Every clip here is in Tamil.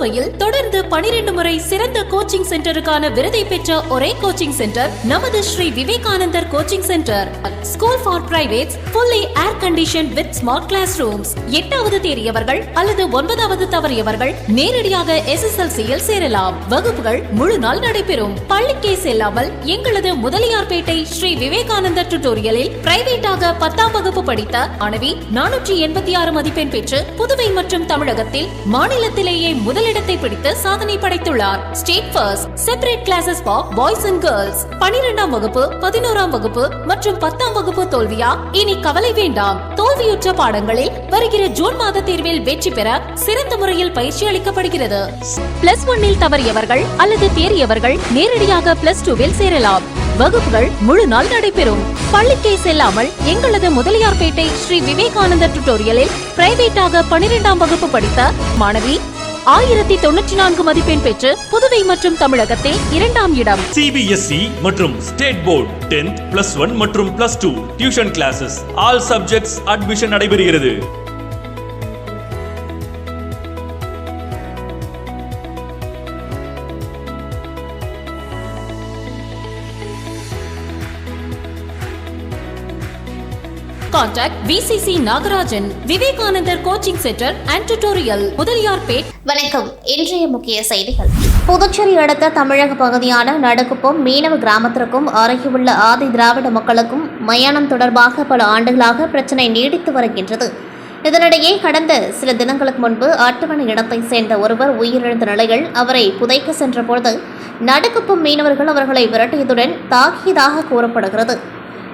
புதுவையில் தொடர்ந்து 12 முறை சிறந்த கோச்சிங் சென்டருக்கான விருதை பெற்ற ஒரே கோச்சிங் சென்டர் நமது Shri Vivekanandar coaching centre. School for privates, fully air conditioned with smart classrooms. 8வது தேறியவர்கள் அல்லது 9வது தவறியவர்கள் நேரடியாக SSLC-யில் சேரலாம். வகுப்புகள் முழு நாள் நடைபெறும். பள்ளிக்கே செல்லாமல் எங்களது முதலியார்பேட்டை ஸ்ரீ விவேகானந்தர் டியூட்டோரியலில் பிரைவேட்டாக 10ஆம் வகுப்பு படித்த மாணவி 486 மதிப்பெண் பெற்று புதுவை மற்றும் தமிழகத்தில் மாநிலத்திலேயே முதலிடத்தை பிடித்து சாதனை படைத்துள்ளார். State first. Separate classes for boys and girls. 12ஆம் வகுப்பு, 11ஆம் வகுப்பு மற்றும் 10ஆம் வகுப்பு தோல்வியா? இனி கவலை வேண்டாம். தோல்வியுற்ற பாடங்களில் வருகிற ஜூன் மாத தேர்வில் வெற்றி பெற சிறந்த முறையில் பயிற்சி அளிக்கப்படுகிறது. +1 தவறியவர்கள் அல்லது தேறியவர்கள் நேரடியாக +2 சேரலாம். வகுப்புகள் முழு நாள் நடைபெறும். பள்ளிக்கே செல்லாமல் எங்களது முதலியார்பேட்டை ஸ்ரீ விவேகானந்தர் டியூட்டோரியலில் பிரைவேட்டாக 12ஆம் வகுப்பு படித்த மாணவி 1094 மதிப்பெண் பெற்று புதுவை மற்றும் தமிழகத்தில் 2ஆம் இடம். CBSE மற்றும் ஸ்டேட் போர்டு 10th, +1 மற்றும் +2 tuition classes all subjects admission நடைபெறுகிறது. Contact VCC Nagarajan, Vivekanandar coaching centre and tutorial, Mudaliarpet. வணக்கம். இன்றைய முக்கிய செய்திகள். புதுச்சேரி அடுத்த தமிழக பகுதியான நடுக்குப்பம் மீனவ கிராமத்திற்கும் அருகிலுள்ள ஆதி திராவிட மக்களுக்கும் மயானம் தொடர்பாக பல ஆண்டுகளாக பிரச்சினை நீடித்து வருகின்றது. இதனிடையே கடந்த சில தினங்களுக்கு முன்பு அட்டவணை இடத்தை சேர்ந்த ஒருவர் உயிரிழந்த நிலையில் அவரை புதைக்க சென்றபோது நடுக்குப்பம் மீனவர்கள் அவர்களை விரட்டியதுடன் தாக்கியதாக கூறப்படுகிறது.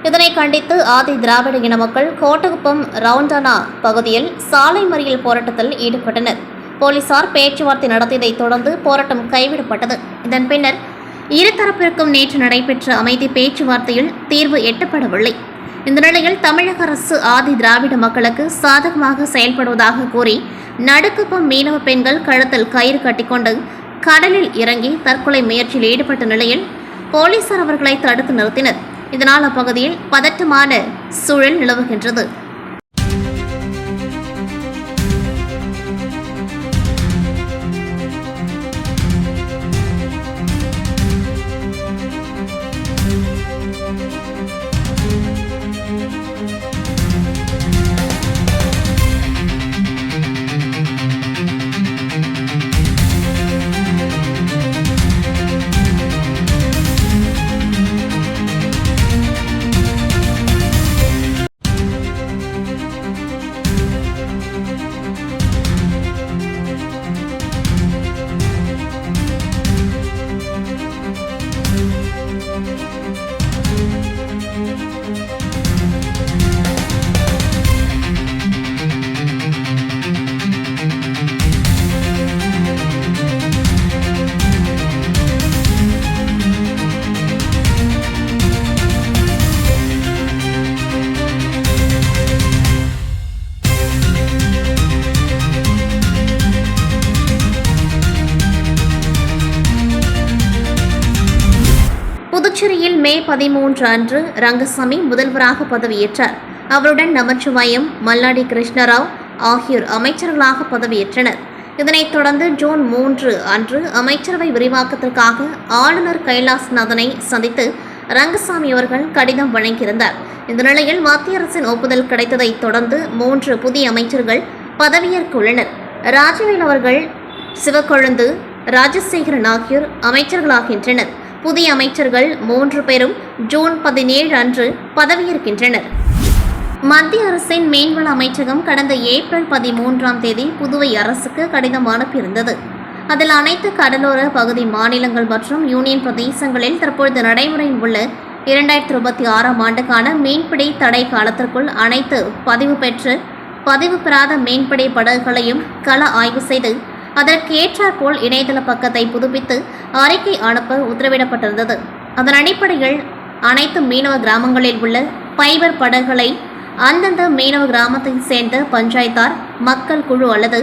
இதனை கண்டித்து ஆதி திராவிட இன மக்கள் கோட்டகுப்பம் ரவுண்டானா பகுதியில் சாலை மறியல் போராட்டத்தில் ஈடுபட்டனர். போலீசார் பேச்சுவார்த்தை நடத்தியதைத் தொடர்ந்து போராட்டம் கைவிடப்பட்டது. இதன் பின்னர் இருதரப்பிற்கும் நேற்று நடைபெற்ற அமைதி பேச்சுவார்த்தையில் தீர்வு எட்டப்படவில்லை. இந்த நிலையில் தமிழக அரசு ஆதி திராவிட மக்களுக்கு சாதகமாக செயல்படுவதாக கூறி நடுக்குப்பம் மீனவ பெண்கள் கழுத்தில் கயிறு கட்டிக்கொண்டு கடலில் இறங்கி தற்கொலை முயற்சியில் ஈடுபட்ட நிலையில் போலீசார் அவர்களை தடுத்து நிறுத்தினர். இதனால் அப்பகுதியில் பதட்டமான சூழல் நிலவுகின்றது. புதுச்சேரியில் மே 13 அன்று ரங்கசாமி முதல்வராக பதவியேற்றார். அவருடன் நமச்சிவாயம், மல்லாடி கிருஷ்ணராவ் ஆகியோர் அமைச்சர்களாக பதவியேற்றனர். இதனைத் தொடர்ந்து ஜூன் 3 அன்று அமைச்சரவை விரிவாக்கத்திற்காக ஆளுநர் கைலாஸ்நாதனை சந்தித்து ரங்கசாமி அவர்கள் கடிதம் வழங்கியிருந்தார். இந்த நிலையில் மத்திய அரசின் ஒப்புதல் கிடைத்ததைத் தொடர்ந்து 3 புதிய அமைச்சர்கள் பதவியேற்க உள்ளனர். ராஜவேல் அவர்கள், சிவக்கொழுந்து, ராஜசேகரன் ஆகியோர் அமைச்சர்களாகின்றனர். புதிய அமைச்சர்கள் 3 பேரும் ஜூன் 17 அன்று பதவியேற்கின்றனர். மத்திய அரசின் மீன்வள அமைச்சகம் கடந்த ஏப்ரல் 13ஆம் தேதி புதுவை அரசுக்கு கடிதம் அனுப்பியிருந்தது. அதில் அனைத்து கடலோர பகுதி மாநிலங்கள் மற்றும் யூனியன் பிரதேசங்களில் தற்பொழுது நடைமுறையில் உள்ள 2026ஆம் ஆண்டுக்கான மீன்பிடி தடை காலத்திற்குள் அனைத்து பதிவு பெற்று பதிவு பெறாத மீன்பிடி படகுகளையும் கள ஆய்வு செய்து அதற்கு ஏற்றாற்போல் இணையதள பக்கத்தை புதுப்பித்து அறிக்கை அனுப்ப உத்தரவிடப்பட்டிருந்தது. அதன் அடிப்படையில் அனைத்து மீனவ கிராமங்களில் உள்ள பைபர் படகுகளை அந்தந்த மீனவ கிராமத்தை சேர்ந்த பஞ்சாயத்தார், மக்கள் குழு அல்லது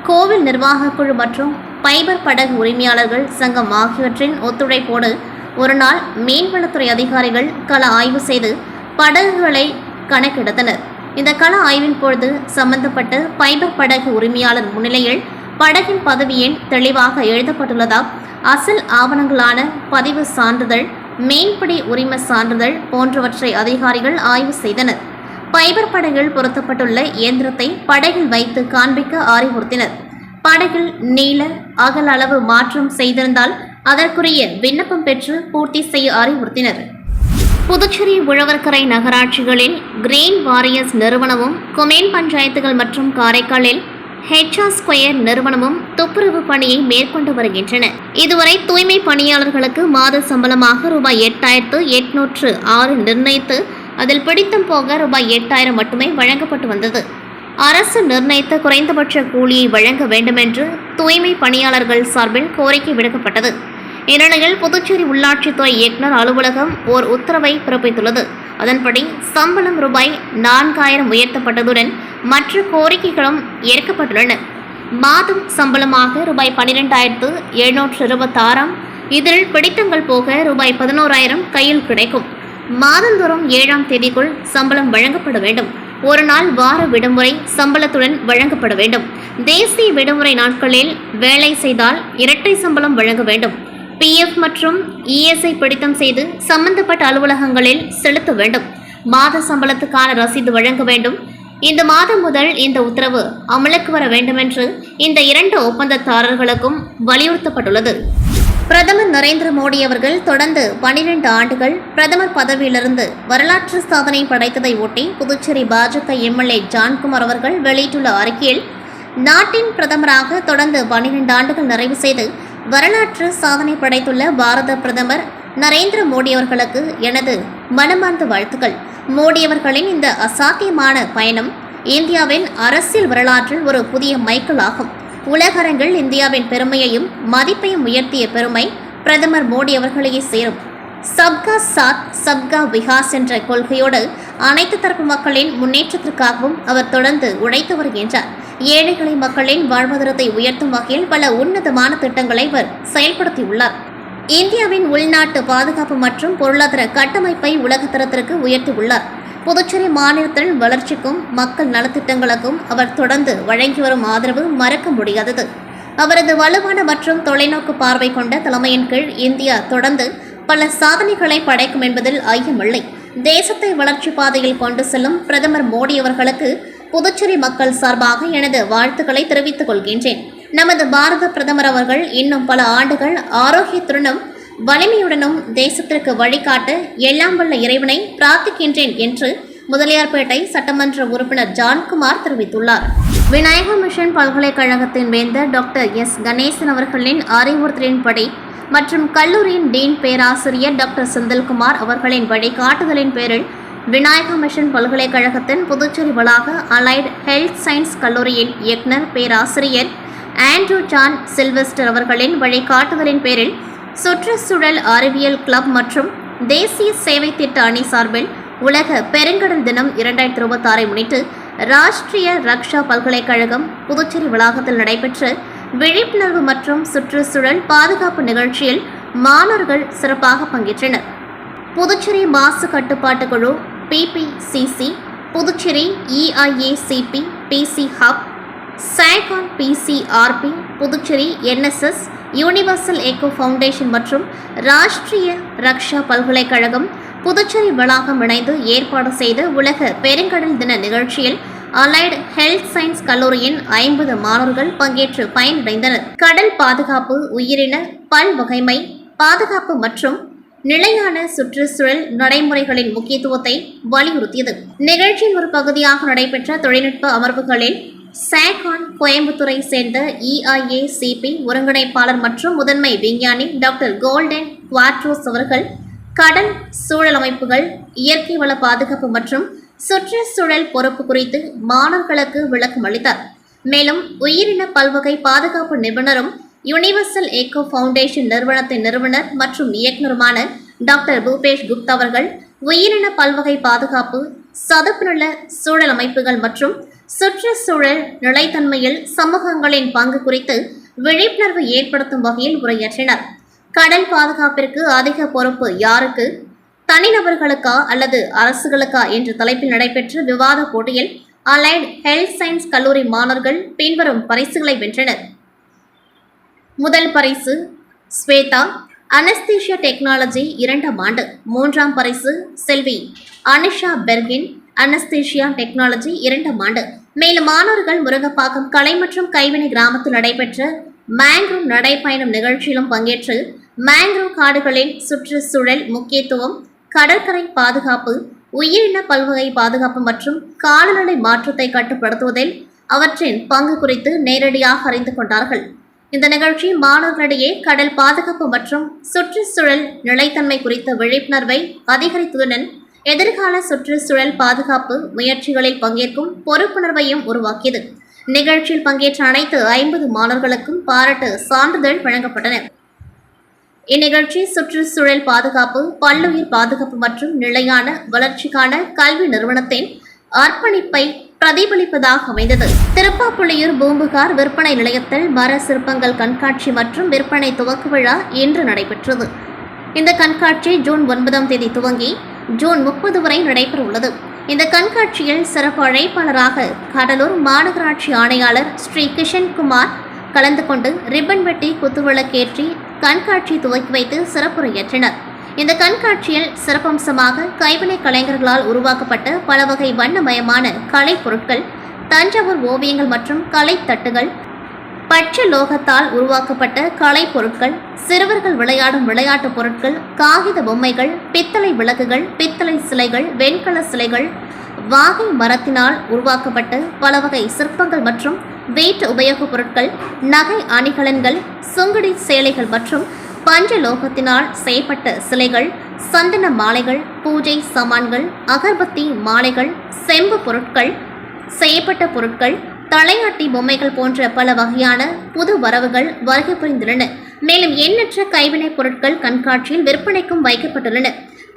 கோவில் நிர்வாக குழு மற்றும் பைபர் படகு உரிமையாளர்கள் சங்கம் ஆகியவற்றின் ஒத்துழைப்போடு ஒரு நாள் மீன்வளத்துறை அதிகாரிகள் கள ஆய்வு செய்து படகுகளை கணக்கெடுத்தனர். இந்த கள ஆய்வின் பொழுது சம்பந்தப்பட்ட பைபர் படகு உரிமையாளர் முன்னிலையில் படகின் பதவி எண் தெளிவாக எழுதப்பட்டுள்ளதா, அசல் ஆவணங்களான பதிவு சான்றிதழ், மீன்பிடி உரிம சான்றிதழ் போன்றவற்றை அதிகாரிகள் ஆய்வு செய்தனர். பைபர் படகில் பொருத்தப்பட்டுள்ள இயந்திரத்தை படகில் வைத்து காண்பிக்க அறிவுறுத்தினர். படகில் நீள அகல அளவு மாற்றம் செய்திருந்தால் அதற்குரிய விண்ணப்பம் பெற்று பூர்த்தி செய்ய அறிவுறுத்தினர். புதுச்சேரி உழவர்கரை நகராட்சிகளில் கிரீன் வாரியர்ஸ் நிறுவனமும், கொமேன் பஞ்சாயத்துகள் மற்றும் காரைக்காலில் HR ஸ்கொயர் நிறுவனமும் துப்புரவு பணியை மேற்கொண்டு வருகின்றன. இதுவரை தூய்மை பணியாளர்களுக்கு மாத சம்பளமாக ரூபாய் 8,806 நிர்ணயித்து அதில் பிடித்தம் போக ரூபாய் 8,000 மட்டுமே வழங்கப்பட்டு வந்தது. அரசு நிர்ணயித்த குறைந்தபட்ச கூலியை வழங்க வேண்டுமென்று தூய்மை பணியாளர்கள் சார்பில் கோரிக்கை விடுக்கப்பட்டது. இந்நிலையில் புதுச்சேரி உள்ளாட்சித்துறை இயக்குநர் அலுவலகம் ஓர் உத்தரவை பிறப்பித்துள்ளது. அதன்படி சம்பளம் ரூபாய் 4,000 உயர்த்தப்பட்டதுடன் மற்ற கோரிக்கைகளும் ஏற்கப்பட்டுள்ளன. மாதம் சம்பளமாக ரூபாய் 12,726, இதில் பிடித்தங்கள் போக ரூபாய் 11,000 கையில் கிடைக்கும். மாதந்தோறும் 7ஆம் தேதிக்குள் சம்பளம் வழங்கப்பட வேண்டும். ஒரு நாள் வார விடுமுறை சம்பளத்துடன் வழங்கப்பட வேண்டும். தேசிய விடுமுறை நாட்களில் வேலை செய்தால் இரட்டை சம்பளம் வழங்க வேண்டும். PF மற்றும் ESஐ பிடித்தம் செய்து சம்பந்தப்பட்ட அலுவலகங்களில் செலுத்த வேண்டும். மாத சம்பளத்துக்கான ரசீது வழங்க வேண்டும். இந்த மாதம் முதல் இந்த உத்தரவு அமலுக்கு வர வேண்டுமென்று இந்த 2 ஒப்பந்ததாரர்களுக்கும் வலியுறுத்தப்பட்டுள்ளது. பிரதமர் நரேந்திர மோடி அவர்கள் தொடர்ந்து 12 ஆண்டுகள் பிரதமர் பதவியிலிருந்து வரலாற்று சாதனை படைத்ததை ஒட்டி புதுச்சேரி பாஜக MLA ஜான்குமார் அவர்கள் வெளியிட்டுள்ள அறிக்கையில், நாட்டின் பிரதமராக தொடர்ந்து 12 ஆண்டுகள் நிறைவு செய்து வரலாற்று சாதனை படைத்துள்ள பாரத பிரதமர் நரேந்திர மோடி அவர்களுக்கு எனது மனமார்ந்த வாழ்த்துக்கள். மோடி அவர்களின் இந்த அசாத்தியமான பயணம் இந்தியாவின் அரசியல் வரலாற்றில் ஒரு புதிய மைல்கல் ஆகும். உலகரங்கில் இந்தியாவின் பெருமையையும் மதிப்பையும் உயர்த்திய பெருமை பிரதமர் மோடி அவர்களையே சேரும். சப்கா சாத் சப்கா விகாஸ் என்ற கொள்கையோடு அனைத்து தரப்பு மக்களின் முன்னேற்றத்திற்காகவும் அவர் தொடர்ந்து உழைத்து வருகின்றார். ஏழைகளை மக்களின் வாழ்வாதாரத்தை உயர்த்தும் வகையில் பல உன்னதமான திட்டங்களை அவர் செயல்படுத்தியுள்ளார். இந்தியாவின் உள்நாட்டு பாதுகாப்பு மற்றும் பொருளாதார கட்டமைப்பை உலகத்தரத்திற்கு உயர்த்தியுள்ளார். புதுச்சேரி மாநிலத்தின் வளர்ச்சிக்கும் மக்கள் நலத்திட்டங்களுக்கும் அவர் தொடர்ந்து வழங்கி வரும் ஆதரவு மறக்க முடியாதது. அவரது வலுவான மற்றும் தொலைநோக்கு பார்வை கொண்ட தலைமையின் கீழ் இந்தியா தொடர்ந்து பல சாதனைகளை படைக்கும் என்பதில் ஐயமில்லை. தேசத்தை வளர்ச்சி பாதையில் கொண்டு செல்லும் பிரதமர் மோடி அவர்களுக்கு புதுச்சேரி மக்கள் சார்பாக எனது வாழ்த்துக்களை தெரிவித்துக் கொள்கின்றேன். நமது பாரத பிரதமர் அவர்கள் இன்னும் பல ஆண்டுகள் ஆரோக்கியத்துடனும் வலிமையுடனும் தேசத்திற்கு வழிகாட்ட எல்லாம் வல்ல இறைவனை பிரார்த்திக்கின்றேன் என்று முதலியார்பேட்டை சட்டமன்ற உறுப்பினர் ஜான்குமார் தெரிவித்துள்ளார். விநாயகா மிஷன் பல்கலைக்கழகத்தின் வேந்தர் டாக்டர் S. கணேசன் அவர்களின் அறிவுறுத்தலின்படி மற்றும் கல்லூரியின் டீன் பேராசிரியர் டாக்டர் செந்தில்குமார் அவர்களின் வழிகாட்டுதலின் பேரில் விநாயகா மிஷன் பல்கலைக்கழகத்தின் புதுச்சேரி வளாக அலைடு ஹெல்த் சயின்ஸ் கல்லூரியின் இயக்குனர் பேராசிரியர் ஆண்ட்ரூ ஜான் சில்வெஸ்டர் அவர்களின் வழிகாட்டுதலின் பேரில் சுற்றுச்சூழல் அறிவியல் கிளப் மற்றும் தேசிய சேவை திட்ட அணி சார்பில் உலக பெருங்கடல் தினம் 2026 முன்னிட்டு ராஷ்டிரிய ரக்ஷா பல்கலைக்கழகம் புதுச்சேரி வளாகத்தில் நடைபெற்ற விழிப்புணர்வு மற்றும் சுற்றுச்சூழல் பாதுகாப்பு நிகழ்ச்சியில் மாணவர்கள் சிறப்பாக பங்கேற்றனர். புதுச்சேரி மாசு கட்டுப்பாட்டு குழு, PPCC, Puducherry EIACP, PC hub, SACON PCRP, Puducherry NSS, universal echo foundation மற்றும் ராஷ்டிரிய ரக்ஷா பல்கலைக்கழகம் புதுச்சேரி வளாகம் இணைந்து ஏற்பாடு செய்த உலக பெருங்கடல் தின நிகழ்ச்சியில் அலைடு ஹெல்த் சயின்ஸ் கல்லூரியின் 50 மாணவர்கள் பங்கேற்று பயனடைந்தனர். கடல் பாதுகாப்பு, உயிரின பல்வகைமை பாதுகாப்பு மற்றும் நிலையான சுற்றுச்சூழல் நடைமுறைகளின் முக்கியத்துவத்தை வலியுறுத்தியது. நிகழ்ச்சியின் ஒரு பகுதியாக நடைபெற்ற தொழில்நுட்ப அமர்வுகளில் SACON கோயம்புத்தூரை சேர்ந்த EIACP ஒருங்கிணைப்பாளர் மற்றும் முதன்மை விஞ்ஞானி டாக்டர் கோல்டன் குவாட்ரோஸ் அவர்கள் கடல் சூழல் அமைப்புகள், இயற்கை வள பாதுகாப்பு மற்றும் சுற்றுச்சூழல் பொறுப்பு குறித்து மாணவர்களுக்கு விளக்கம் அளித்தார். மேலும் உயிரின பல்வகை பாதுகாப்பு நிபுணரும் யூனிவர்சல் எக்கோ ஃபவுண்டேஷன் நிறுவனத்தின் நிறுவனர் மற்றும் இயக்குநருமான டாக்டர் பூபேஷ் குப்தா அவர்கள் உயிரின பல்வகை பாதுகாப்பு, சதுப்பு நில சூழல் அமைப்புகள் மற்றும் சுற்றுச்சூழல் நிலைத்தன்மையில் சமூகங்களின் பங்கு குறித்து விழிப்புணர்வு ஏற்படுத்தும் வகையில் உரையாற்றினார். கடல் பாதுகாப்பிற்கு அதிக பொறுப்பு யாருக்கு, தனிநபர்களுக்கா அல்லது அரசுகளுக்கா என்ற தலைப்பில் நடைபெற்ற விவாத போட்டியில் அலைடு ஹெல்த் சயின்ஸ் கல்லூரி மாணவர்கள் பின்வரும் பரிசுகளை வென்றனர். முதல் பரிசு ஸ்வேதா அனஸ்தீஷியா டெக்னாலஜி 2ஆம் ஆண்டு. 3ஆம் பரிசு செல்வி அனிஷா பெர்கின் அனஸ்தீஷியா டெக்னாலஜி 2ஆம் ஆண்டு. மேலும் மாணவர்கள் முருங்கப்பாக்கம் கலை மற்றும் கைவினை கிராமத்தில் நடைபெற்ற மேங்க்ரூவ் நடைப்பயணம் நிகழ்ச்சியிலும் பங்கேற்று மேங்க்ரூவ் காடுகளின் சுற்றுச்சூழல் முக்கியத்துவம், கடற்கரை பாதுகாப்பு, உயிரின பல்வகை பாதுகாப்பு மற்றும் காலநிலை மாற்றத்தை கட்டுப்படுத்துவதில் அவற்றின் பங்கு குறித்து நேரடியாக அறிந்து கொண்டார்கள். இந்த நிகழ்ச்சி மாணவர்களிடையே கடல் பாதுகாப்பு மற்றும் சுற்றுச்சூழல் நிலைத்தன்மை குறித்த விழிப்புணர்வை அதிகரித்ததுடன் எதிர்கால சுற்றுச்சூழல் பாதுகாப்பு முயற்சிகளில் பங்கேற்கும் பொறுப்புணர்வையும் உருவாக்கியது. நிகழ்ச்சியில் பங்கேற்ற அனைத்து 50 மாணவர்களுக்கும் பாராட்டு சான்றிதழ் வழங்கப்பட்டன. இந்நிகழ்ச்சி சுற்றுச்சூழல் பாதுகாப்பு, பல்லுயிர் பாதுகாப்பு மற்றும் நிலையான வளர்ச்சிக்கான கல்வி நிறுவனத்தின் அர்ப்பணிப்பை பிரதிபலிப்பதாக அமைந்தது. திருப்பாப்புலியூர் பூம்புகார் விற்பனை நிலையத்தில் மர சிற்பங்கள் கண்காட்சி மற்றும் விற்பனை துவக்க விழா இன்று நடைபெற்றது. இந்த கண்காட்சி ஜூன் 9ஆம் தேதி துவங்கி ஜூன் 30 வரை நடைபெற உள்ளது. இந்த கண்காட்சியில் சிறப்பு அழைப்பாளராக கடலூர் மாநகராட்சி ஆணையாளர் ஸ்ரீ கிஷன்குமார் கலந்து கொண்டு ரிப்பன் வெட்டி குத்துவிளக்கேற்றி கண்காட்சி துவக்கி வைத்து சிறப்புரையாற்றினர். இந்த கண்காட்சியில் சிறப்பம்சமாக கைவினை கலைஞர்களால் உருவாக்கப்பட்ட பல வகை வண்ணமயமான கலை பொருட்கள், தஞ்சாவூர் ஓவியங்கள் மற்றும் கலை தட்டுகள், பச்சை லோகத்தால் உருவாக்கப்பட்ட கலை பொருட்கள், சிறுவர்கள் விளையாடும் விளையாட்டுப் பொருட்கள், காகித பொம்மைகள், பித்தளை விளக்குகள், பித்தளை சிலைகள், வெண்கல சிலைகள், வாகை மரத்தினால் உருவாக்கப்பட்ட பல வகை சிற்பங்கள் மற்றும் வீட்டு உபயோகப் பொருட்கள், நகை அணிகலன்கள், சுங்குடி சேலைகள் மற்றும் பஞ்சலோகத்தினால் செய்யப்பட்ட சிலைகள், சந்தன மாலைகள், பூஜை சாமான்கள், அகர்பத்தி மாலைகள், செம்பு பொருட்கள், செய்யப்பட்ட பொருட்கள், தலையாட்டி பொம்மைகள் போன்ற பல வகையான புது வரவுகள் வருகை புரிந்துள்ளன. மேலும் எண்ணற்ற கைவினைப் பொருட்கள் கண்காட்சியில் விற்பனைக்கும் வைக்கப்பட்டுள்ளன.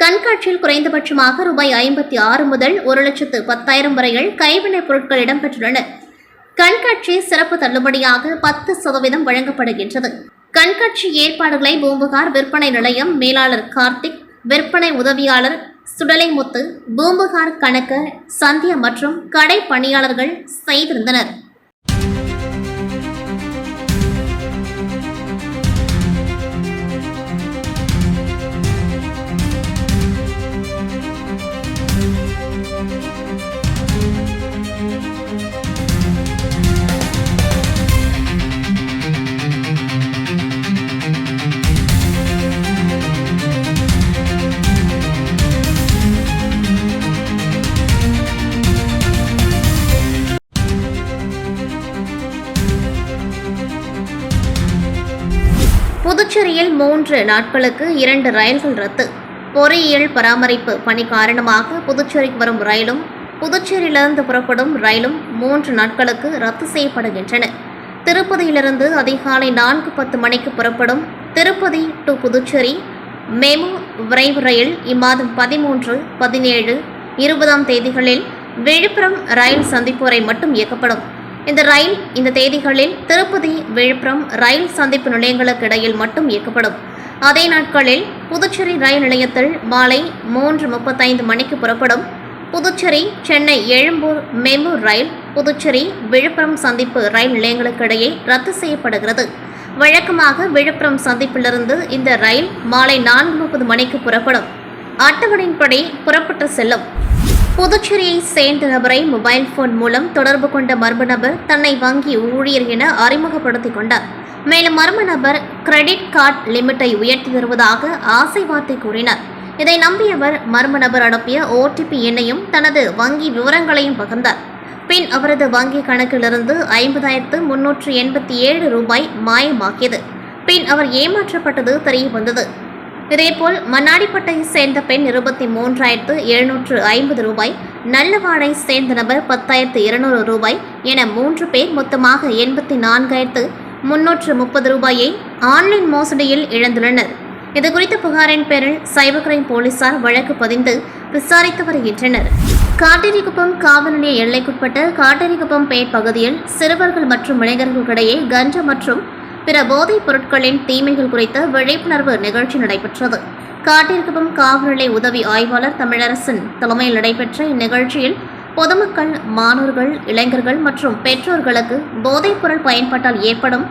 கண்காட்சியில் குறைந்தபட்சமாக ரூபாய் 56 முதல் 1,10,000 வரையில் கைவினைப் பொருட்கள் இடம்பெற்றுள்ளன. கண்காட்சி சிறப்பு தள்ளுபடியாக 10% வழங்கப்படுகின்றது. கண்காட்சி ஏற்பாடுகளை பூம்புகார் விற்பனை நிலையம் மேலாளர் கார்த்திக், விற்பனை உதவியாளர் சுடலைமுத்து, பூம்புகார் கணக்கு சந்தியா மற்றும் கடை பணியாளர்கள் செய்திருந்தனர். புதுச்சேரியில் 3 நாட்களுக்கு 2 ரயில்கள் ரத்து. பொறியியல் பராமரிப்பு பணி காரணமாக புதுச்சேரிக்கு வரும் ரயிலும் புதுச்சேரியிலிருந்து புறப்படும் ரயிலும் 3 நாட்களுக்கு ரத்து செய்யப்படுகின்றன. திருப்பதியிலிருந்து அதிகாலை 4:10 மணிக்கு புறப்படும் திருப்பதி டு புதுச்சேரி மெமு விரைவு ரயில் இம்மாதம் 13, 17, 20ஆம் தேதிகளில் விழுப்புரம் ரயில் சந்திப்பு வரை மட்டும் இயக்கப்படும். இந்த ரயில் இந்த தேதிகளில் திருப்பதி விழுப்புரம் ரயில் சந்திப்பு நிலையங்களுக்கு இடையில் மட்டும் இயக்கப்படும். அதே நாட்களில் புதுச்சேரி ரயில் நிலையத்தில் மாலை 3:35 மணிக்கு புறப்படும் புதுச்சேரி சென்னை எழும்பூர் மெமு ரயில் புதுச்சேரி விழுப்புரம் சந்திப்பு ரயில் நிலையங்களுக்கு இடையே ரத்து செய்யப்படுகிறது. வழக்கமாக விழுப்புரம் சந்திப்பிலிருந்து இந்த ரயில் மாலை 4:30 மணிக்கு புறப்படும். அட்டவணையின்படி புறப்பட்டு செல்லும். புதுச்சேரியை சேர்ந்த நபரை மொபைல் போன் மூலம் தொடர்பு கொண்ட மர்ம நபர் தன்னை வங்கி ஊழியர் என அறிமுகப்படுத்திக் கொண்டார். மேலும் மர்ம நபர் கிரெடிட் கார்டு லிமிட்டை உயர்த்தி தருவதாக ஆசை வார்த்தை கூறினார். இதை நம்பியவர் மர்ம நபர் அனுப்பிய OTP எண்ணையும் தனது வங்கி விவரங்களையும் பகிர்ந்தார். பின் அவரது வங்கி கணக்கிலிருந்து 50,387 ரூபாய் மாயமாக்கியது. பின் அவர் ஏமாற்றப்பட்டது தெரிய வந்தது. இதேபோல் மண்ணாடிப்பட்டையை சேர்ந்த பெண் 23,750 ரூபாய், நல்லவாடை சேர்ந்த நபர் 10,200 ரூபாய் என 3 பேர் மொத்தமாக 84,330 ரூபாயை ஆன்லைன் மோசடியில் இழந்துள்ளனர். இதுகுறித்த புகாரின் பேரில் சைபர் கிரைம் போலீசார் வழக்கு பதிந்து விசாரித்து வருகின்றனர். காட்டேரிக்குப்பம் காவல் நிலைய எல்லைக்குட்பட்ட காட்டேரிக்குப்பம் பேட் பகுதியில் சிறுவர்கள் மற்றும் இளைஞர்களுக்கிடையே கஞ்சா மற்றும் பிற போதைப் பொருட்களின் தீமைகள் குறித்த விழிப்புணர்வு நிகழ்ச்சி நடைபெற்றது. காட்டேரிக்குப்பம் காவல் நிலைய உதவி ஆய்வாளர் தமிழரசன் தலைமையில் நடைபெற்ற இந்நிகழ்ச்சியில் பொதுமக்கள், மாணவர்கள், இளைஞர்கள் மற்றும் பெற்றோர்களுக்கு போதைப் பொருள் பயன்பாட்டால் ஏற்படும்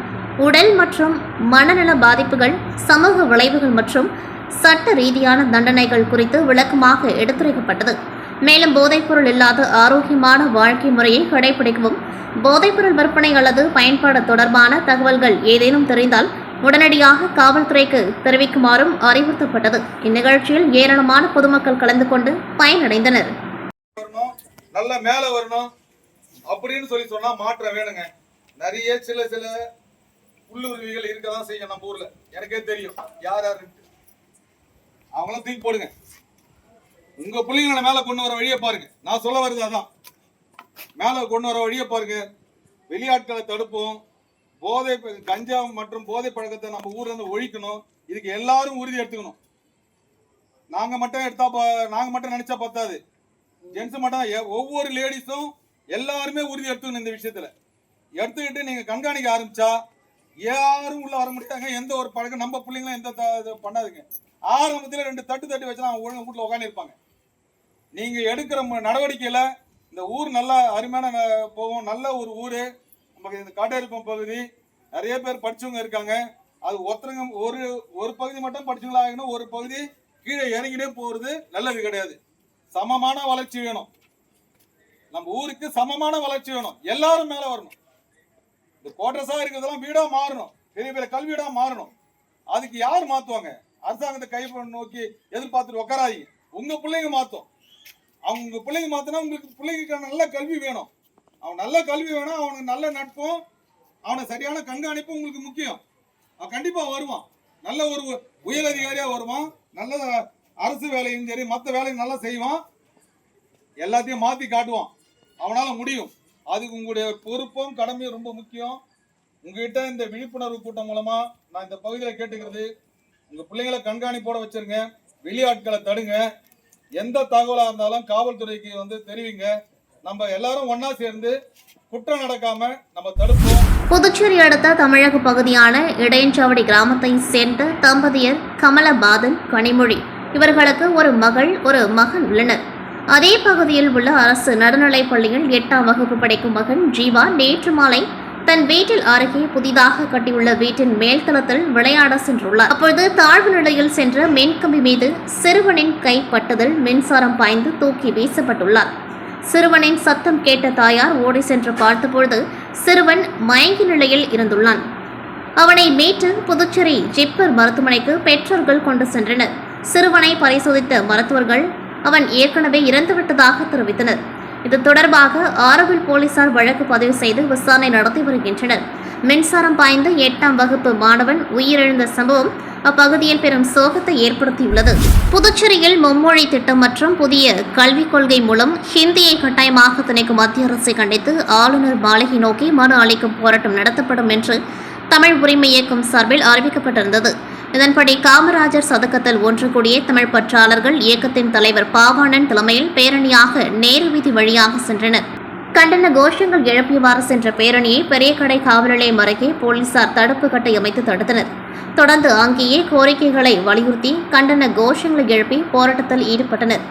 உடல் மற்றும் மனநல பாதிப்புகள், சமூக விளைவுகள் மற்றும் சட்ட ரீதியான தண்டனைகள் குறித்து விளக்கமாக எடுத்துரைக்கப்பட்டது. மேலும் போதைப்பொருள் இல்லாத ஆரோக்கியமான வாழ்க்கை முறையை கடைபிடிக்கவும், போதைப்பொருள் விற்பனை அல்லது பயன்பாடு தொடர்பான தகவல்கள் ஏதேனும் தெரிந்தால் உடனடியாக காவல்துறைக்கு தெரிவிக்குமாறும் அறிவுறுத்தப்பட்டது. இந்நிகழ்ச்சியில் ஏராளமான பொதுமக்கள் கலந்து கொண்டு பயனடைந்தனர். நல்ல மேல வரணும் அப்படின்னு சொன்னா மாற்றம் வேணுங்க. நிறைய சில உள்ளுருவிகள் இருக்கதான் செய்யும் நம்ம ஊர்ல. எனக்கே தெரியும் யார் அவங்களாம் தூக்கி போடுங்க. உங்க பிள்ளைங்களை மேல கொண்டு வர வழியை பாருங்க. நான் சொல்ல வருது அதான், மேல கொண்டு வர வழியை பாருங்க. வெளியாட்களை தடுப்போம். போதை கஞ்சா மற்றும் போதை பழக்கத்தை நம்ம ஊர்ல இருந்து ஒழிக்கணும். இதுக்கு எல்லாரும் உறுதி எடுத்துக்கணும். நாங்க மட்டும் நினைச்சா பத்தாது. ஜென்ஸ் மட்டும், ஒவ்வொரு லேடிஸும் எல்லாருமே உறுதி எடுத்துக்கணும். இந்த விஷயத்துல எடுத்துக்கிட்டு நீங்க கண்காணிக்க ஆரம்பிச்சா யாரும் உள்ள வர முடியாங்க. எந்த ஒரு பழக்கம் நம்ம பிள்ளைங்களும் எந்த பண்ணாதுங்க. ஆரம்பத்துல 2 தட்டு வச்சு அவங்க ஒழுங்கு வீட்டுல உட்காந்து இருப்பாங்க. நீங்க எடுக்கிற நடவடிக்கையில இந்த ஊர் நல்ல அருமையான போவோம். நல்ல ஒரு ஊரு நமக்கு. இந்த காட்டேரிப்பம் பகுதி நிறைய பேர் படிச்சவங்க இருக்காங்க. அது ஒருத்தருங்க ஒரு பகுதி மட்டும் படிச்சவங்களா ஆகணும். ஒரு பகுதி கீழே இறங்கினே போறது நல்லது கிடையாது. சமமான வளர்ச்சி வேணும். நம்ம ஊருக்கு சமமான வளர்ச்சி வேணும். எல்லாரும் மேல வரணும். இந்த கோட்ரஸா இருக்கிறதெல்லாம் வீடா மாறணும். பெரிய பெரிய கல்வீடா மாறணும். அதுக்கு யார் மாத்துவாங்க? அரசாங்கத்தை கை நோக்கி எதிர்பார்த்துட்டு உட்காராதீங்க. உங்க பிள்ளைங்க மாத்தும். அவங்க பிள்ளைங்க மாத்தினா உங்களுக்கு பிள்ளைங்களுக்கு நல்ல கல்வி வேணும். அவன் நல்ல கல்வி வேணும். அவனுக்கு நல்ல நட்பும் அவனுக்கு சரியான கண்காணிப்பும் உங்களுக்கு முக்கியம். அவன் கண்டிப்பா வருவான். நல்ல ஒரு உயர் அதிகாரியா வருவான். நல்ல அரசு வேலையும் சரி மற்ற வேலையும் நல்லா செய்வான். எல்லாத்தையும் மாத்தி காட்டுவான். அவனால முடியும். அதுக்கு உங்களுடைய பொறுப்பும் கடமையும் ரொம்ப முக்கியம். உங்ககிட்ட இந்த விழிப்புணர்வு கூட்டம் மூலமா நான் இந்த பகுதியில் கேட்டுக்கிறது, உங்க பிள்ளைங்களை கண்காணிப்போட வச்சிருங்க. வெளியாட்களை தடுங்க. எந்த தகவலா இருந்தாலும் காவல்துறைக்கு தெரிவிங்க. நம்ம எல்லாரும் ஒன்னா சேர்ந்து குற்றம் நடக்காம நம்ம தடுப்போம். புதுச்சேரி அடுத்த தமிழக பகுதியான இடையஞ்சாவடி கிராமத்தை சேர்ந்த தம்பதியர் கமலபாதன், கனிமொழி இவர்களுக்கு ஒரு மகள், ஒரு மகன் உள்ளனர். அதே பகுதியில் உள்ள அரசு நடுநிலைப் பள்ளியில் 8ஆம் வகுப்பு படிக்கும் மகன் ஜீவா நேற்று மாலை தன் வீட்டில் அருகே புதிதாக கட்டியுள்ள வீட்டின் மேல்தளத்தில் விளையாட சென்றுள்ளார். அப்பொழுது தாழ்வு நிலையில் சென்ற மின்கம்பி மீது சிறுவனின் கை பட்டதில் மின்சாரம் பாய்ந்து தூக்கி வீசப்பட்டுள்ளார். சிறுவனின் சத்தம் கேட்ட தாயார் ஓடி சென்று பார்த்தபொழுது சிறுவன் மயங்கி நிலையில் இருந்துள்ளான். அவனை மீட்டு புதுச்சேரி ஜிப்மர் மருத்துவமனைக்கு பெற்றோர்கள் கொண்டு சென்றனர். சிறுவனை பரிசோதித்த மருத்துவர்கள் அவன் ஏற்கனவே இறந்துவிட்டதாக தெரிவித்தனர். இது தொடர்பாக ஆரோவில் போலீசார் வழக்கு பதிவு செய்து விசாரணை நடத்தி வருகின்றனர். மின்சாரம் பாய்ந்த 8ஆம் வகுப்பு மாணவன் உயிரிழந்த சம்பவம் அப்பகுதியில் பெரும் சோகத்தை ஏற்படுத்தியுள்ளது. புதுச்சேரியில் மும்மொழி திட்டம் மற்றும் புதிய கல்விக் கொள்கை மூலம் ஹிந்தியை கட்டாயமாக திணிக்கும் மத்திய அரசை கண்டித்து ஆளுநர் மாளிகை நோக்கி மனு அளிக்கும் போராட்டம் நடத்தப்படும் என்று தமிழ் உரிமை இயக்கம் சார்பில் அறிவிக்கப்பட்டிருந்தது. இதன்படி காமராஜர் சதுக்கத்தில் ஒன்று கூடிய தமிழ் பற்றாளர்கள் இயக்கத்தின் தலைவர் பாவாணன் தலைமையில் பேரணியாக நேரு வீதி வழியாக சென்றனர். கண்டன கோஷங்கள் எழுப்பியவாறு சென்ற பேரணியை பெரியகடை காவல் நிலையம் அருகே போலீசார் தடுப்பு கட்டை அமைத்து தடுத்தனர். தொடர்ந்து அங்கேயே கோரிக்கைகளை வலியுறுத்தி கண்டன கோஷங்களை எழுப்பி போராட்டத்தில் ஈடுபட்டனர்.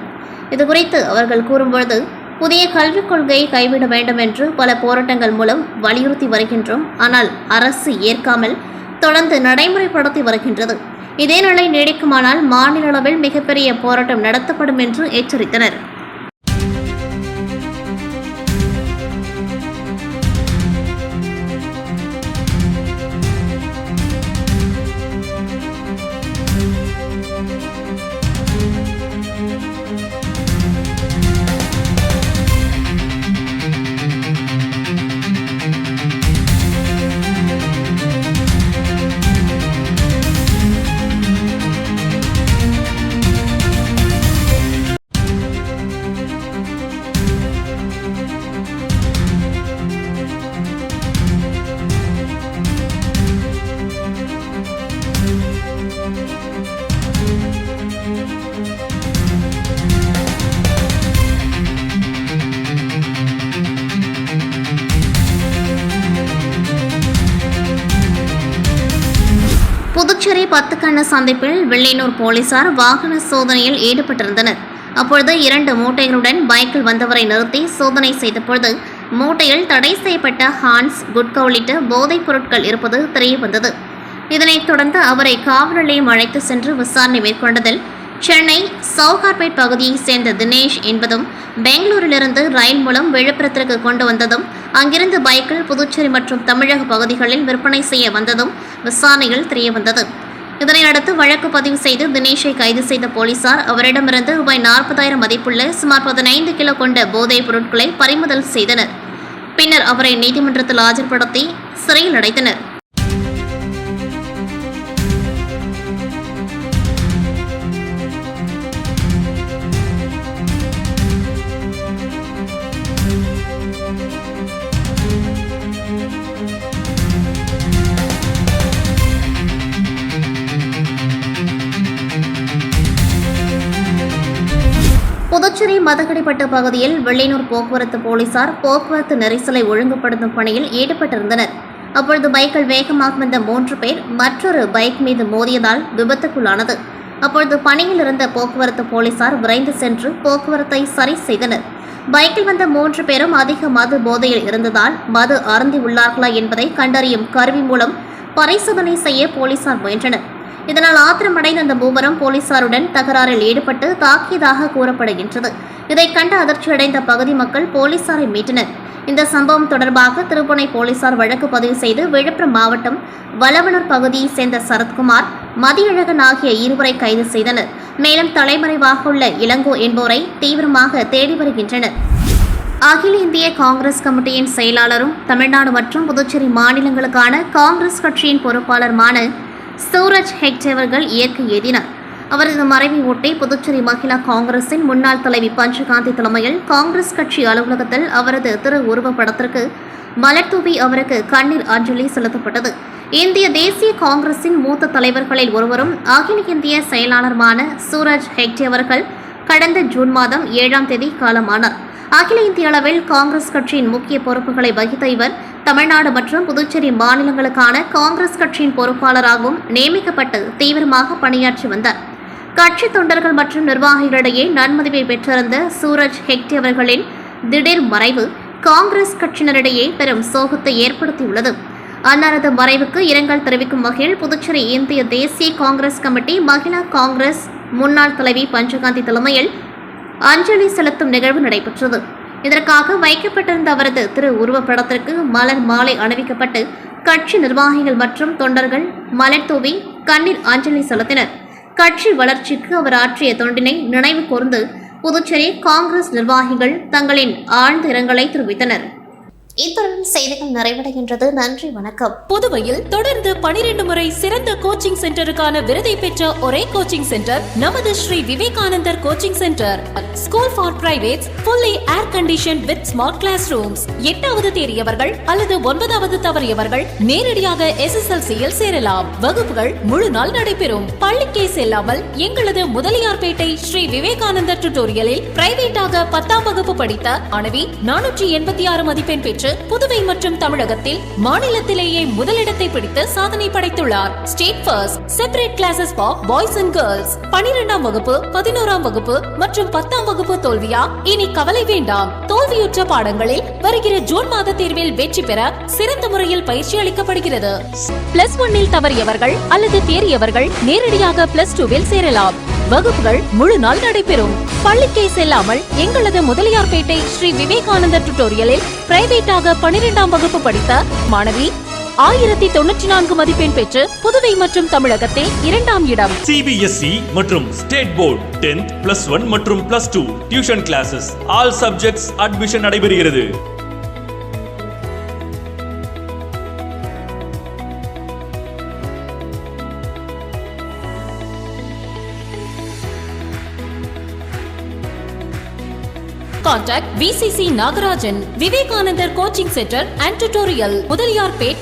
இதுகுறித்து அவர்கள் கூறும்பொழுது, புதிய கல்விக் கொள்கையை கைவிட வேண்டும் என்று பல போராட்டங்கள் மூலம் வலியுறுத்தி வருகின்றோம். ஆனால் அரசு ஏற்காமல் தொடர்ந்து நடைமுறைப்படுத்தி வருகின்றது. இதே நிலை நீடிக்குமானால் மாநில அளவில் மிகப்பெரிய போராட்டம் நடத்தப்படும் என்று எச்சரித்தனர். புதுச்சேரி 10 கண்ண சந்திப்பில் வெள்ளையனூர் போலீசார் வாகன சோதனையில் ஈடுபட்டிருந்தனர். அப்பொழுது 2 மூட்டைகளுடன் பைக்கில் வந்தவரை நிறுத்தி சோதனை செய்தபொழுது மூட்டையில் தடை செய்யப்பட்ட ஹான்ஸ், குட்கா உள்ளிட்ட போதைப் பொருட்கள் இருப்பது தெரியவந்தது. இதனைத் தொடர்ந்து அவரை காவல் நிலையம் அழைத்து சென்று விசாரணை மேற்கொண்டதில் சென்னை சவுகார்பேட் பகுதியைச் சேர்ந்த தினேஷ் என்பதும் பெங்களூரிலிருந்து ரயில் மூலம் விழுப்புரத்திற்கு கொண்டு வந்ததும் அங்கிருந்து பைக்கில் புதுச்சேரி மற்றும் தமிழக பகுதிகளில் விற்பனை செய்ய வந்ததும் விசாரணையில் தெரியவந்தது. இதனையடுத்து வழக்கு பதிவு செய்து தினேஷை கைது செய்த போலீசார் அவரிடமிருந்து ரூபாய் 40,000 மதிப்புள்ள சுமார் 15 கிலோ கொண்ட போதைப் பொருட்களை பறிமுதல் செய்தனர். பின்னர் அவரை நீதிமன்றத்தில் ஆஜர்படுத்தி சிறையில் அடைத்தனர். புதுச்சேரி மதகடிப்பட்டு பகுதியில் வெள்ளினூர் போக்குவரத்து போலீசார் போக்குவரத்து நெரிசலை ஒழுங்குபடுத்தும் பணியில் ஈடுபட்டிருந்தனர். அப்பொழுது பைக்கில் வேகமாக வந்த 3 பேர் மற்றொரு பைக் மீது மோதியதால் விபத்துக்குள்ளானது. அப்பொழுது பணியில் இருந்த போக்குவரத்து போலீசார் விரைந்து சென்று போக்குவரத்தை சரி செய்தனர். பைக்கில் வந்த 3 பேரும் அதிக மது போதையில் இருந்ததால் மது அருந்தி உள்ளார்களா என்பதை கண்டறியும் கருவி மூலம் பரிசோதனை செய்ய போலீசார் முயன்றனர். இதனால் ஆத்திரமடைந்த அந்த மூவரும் போலீசாருடன் தகராறில் ஈடுபட்டு தாக்கியதாக கூறப்படுகின்றது. இதை கண்டு அதிர்ச்சியடைந்த பகுதி மக்கள் போலீசாரை மீட்டனர். இந்த சம்பவம் தொடர்பாக திருப்புனை போலீசார் வழக்கு பதிவு செய்து விழுப்புரம் மாவட்டம் வளவனூர் பகுதியைச் சேர்ந்த சரத்குமார், மதியழகன் ஆகிய இருவரை கைது செய்தனர். மேலும் தலைமறைவாக உள்ள இளங்கோ என்போரை தீவிரமாக தேடி வருகின்றனர். அகில இந்திய காங்கிரஸ் கமிட்டியின் செயலாளரும் தமிழ்நாடு மற்றும் புதுச்சேரி மாநிலங்களுக்கான காங்கிரஸ் கட்சியின் பொறுப்பாளருமான சூரஜ் ஹெக்டே அவர்கள் இயற்கை எய்தினார். அவரது மறைவை ஒட்டி புதுச்சேரி மகிழா காங்கிரசின் முன்னாள் தலைவி பஞ்சகாந்தி தலைமையில் காங்கிரஸ் கட்சி அலுவலகத்தில் அவரது திரு உருவப்படத்திற்கு மலர் தூவி அவருக்கு கண்ணீர் அஞ்சலி செலுத்தப்பட்டது. இந்திய தேசிய காங்கிரசின் மூத்த தலைவர்களில் ஒருவரும் அகில இந்திய செயலாளருமான சூரஜ் ஹெக்டே அவர்கள் கடந்த ஜூன் மாதம் 7ஆம் தேதி காலமானார். அகில இந்திய அளவில் காங்கிரஸ் கட்சியின் முக்கிய பொறுப்புகளை வகித்த இவர் தமிழ்நாடு மற்றும் புதுச்சேரி மாநிலங்களுக்கான காங்கிரஸ் கட்சியின் பொறுப்பாளராகவும் நியமிக்கப்பட்டு தீவிரமாக பணியாற்றி வந்தார். கட்சி தொண்டர்கள் மற்றும் நிர்வாகிகளிடையே நன்மதிப்பை பெற்றிருந்த சூரஜ் ஹெக்டே அவர்களின் திடீர் மறைவு காங்கிரஸ் கட்சியினரிடையே பெரும் சோகத்தை ஏற்படுத்தியுள்ளது. அன்னாரது மறைவுக்கு இரங்கல் தெரிவிக்கும் வகையில் புதுச்சேரி இந்திய தேசிய காங்கிரஸ் கமிட்டி மகிழா காங்கிரஸ் முன்னாள் தலைவி பஞ்சகாந்தி தலைமையில் அஞ்சலி செலுத்தும் நிகழ்வு நடைபெற்றது. இதற்காக வைக்கப்பட்டிருந்த அவரது திரு உருவப்படத்திற்கு மலர் மாலை அணிவிக்கப்பட்டு கட்சி நிர்வாகிகள் மற்றும் தொண்டர்கள் மலர் தூவி கண்ணீர் அஞ்சலி செலுத்தினர். கட்சி வளர்ச்சிக்கு அவர் ஆற்றிய தொண்டினை நினைவு கூர்ந்து புதுச்சேரி காங்கிரஸ் நிர்வாகிகள் தங்களின் ஆழ்ந்த இரங்கலை தெரிவித்தனர். இத்துடன் செய்திகள் நிறைவடைகின்றது. நன்றி, வணக்கம். புதுவையில் தொடர்ந்து 12 முறை சிறந்த கோச்சிங் சென்டருக்கான விருதை பெற்ற ஒரே கோச்சிங் சென்டர் நமது Shri Vivekanandar coaching centre. School for privates, fully air conditioned with smart classrooms. 8வது தேறியவர்கள் அல்லது 9வது தவறியவர்கள் நேரடியாக SSLC-யில் சேரலாம். வகுப்புகள் முழு நாள் நடைபெறும். பள்ளிக்கே செல்லாமல் எங்களது முதலியார்பேட்டை ஸ்ரீ விவேகானந்தர் டியூட்டோரியலில் பிரைவேட்டாக 10ஆம் வகுப்பு படித்த மாணவி 486 மதிப்பெண் பெற்று புதுவை மற்றும் தமிழகத்தில் மாநிலத்திலேயே முதலிடத்தை பிடித்து சாதனை படைத்துள்ளார். State first, separate classes for boys and girls. 12ஆம் வகுப்பு, 11ஆம் வகுப்பு மற்றும் 10ஆம் வகுப்பு தோல்வியா? இனி கவலை வேண்டாம். தோல்வியுற்ற பாடங்களில் வருகிற ஜூன் மாத தேர்வில் வெற்றி பெற சிறந்த முறையில் பயிற்சி அளிக்கப்படுகிறது. +1 தவறியவர்கள் அல்லது தேறியவர்கள் நேரடியாக +2 சேரலாம். வகுப்புகள் முழு நாள் நடைபெறும். பள்ளிக்கே செல்லாமல் எங்களது முதலியார்பேட்டை ஸ்ரீ விவேகானந்தர் டியூட்டோரியலில் பிரைவேட்டாக 12ஆம் வகுப்பு படித்த மாணவி 1094 மதிப்பெண் பெற்று புதுவை மற்றும் தமிழகத்தில் 2ஆம் இடம். CBSE மற்றும் ஸ்டேட் போர்டு 10th +1 மற்றும் +2 tuition classes all subjects admission நடைபெறுகிறது. Contact VCC Nagarajan, Vivekanandar Coaching Center and Tutorial, Mudaliyarpet,